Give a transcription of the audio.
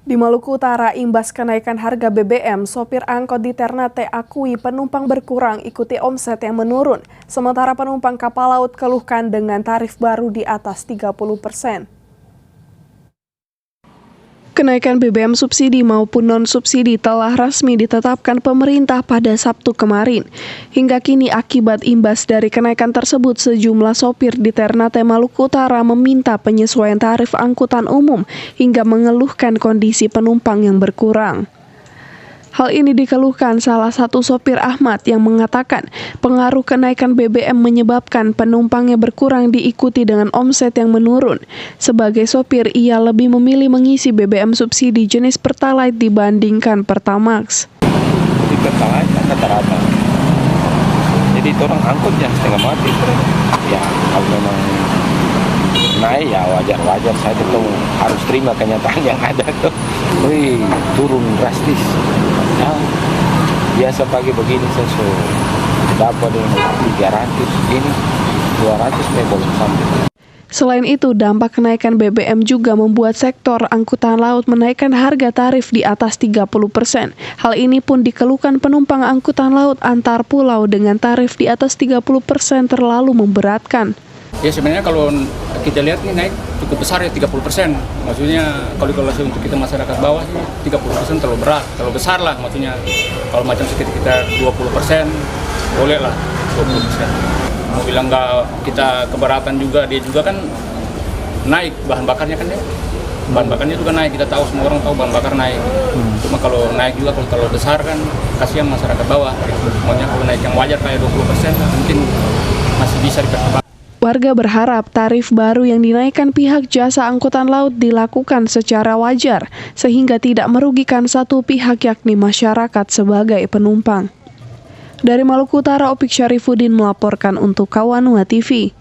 Di Maluku Utara, imbas kenaikan harga BBM, sopir angkot di Ternate akui penumpang berkurang ikuti omset yang menurun. Sementara penumpang kapal laut keluhkan dengan tarif baru di atas 30%. Kenaikan BBM subsidi maupun non-subsidi telah resmi ditetapkan pemerintah pada Sabtu kemarin. Hingga kini akibat imbas dari kenaikan tersebut, sejumlah sopir di Ternate Maluku Utara meminta penyesuaian tarif angkutan umum hingga mengeluhkan kondisi penumpang yang berkurang. Hal ini dikeluhkan salah satu sopir Ahmad yang mengatakan pengaruh kenaikan BBM menyebabkan penumpangnya berkurang diikuti dengan omset yang menurun. Sebagai sopir, ia lebih memilih mengisi BBM subsidi jenis Pertalite dibandingkan Pertamax. Di Pertalite rata-rata. Jadi itu orang angkut yang setengah mati. Ya kalau memang naik ya wajar-wajar, saya tetap harus terima kenyataan yang ada tuh. Turun drastis. Ya, biasa pagi begini saya dapat dengan 300 ini 200 belum sampai. Selain itu, dampak kenaikan BBM juga membuat sektor angkutan laut menaikkan harga tarif di atas 30%. Hal ini pun dikeluhkan penumpang angkutan laut antar pulau dengan tarif di atas 30% terlalu memberatkan. Ya sebenarnya kalau kita lihat ini naik cukup besar ya 30%. Maksudnya kalau kalkulasi untuk kita masyarakat bawah sih 30% terlalu berat, terlalu besar lah. Maksudnya kalau macam sekitar 20% boleh lah 20%. Mau bilang nggak kita keberatan juga, dia juga kan naik bahan bakarnya kan ya. Bahan bakarnya juga naik, kita tahu, semua orang tahu bahan bakar naik. Cuma kalau naik juga kalau terlalu besar kan kasihan masyarakat bawah. Maunya kalau naik yang wajar kayak 20% mungkin masih bisa dipertimbangkan. Warga berharap tarif baru yang dinaikkan pihak jasa angkutan laut dilakukan secara wajar, sehingga tidak merugikan satu pihak yakni masyarakat sebagai penumpang. Dari Maluku Utara, Opik Syarifuddin melaporkan untuk Kawanua TV.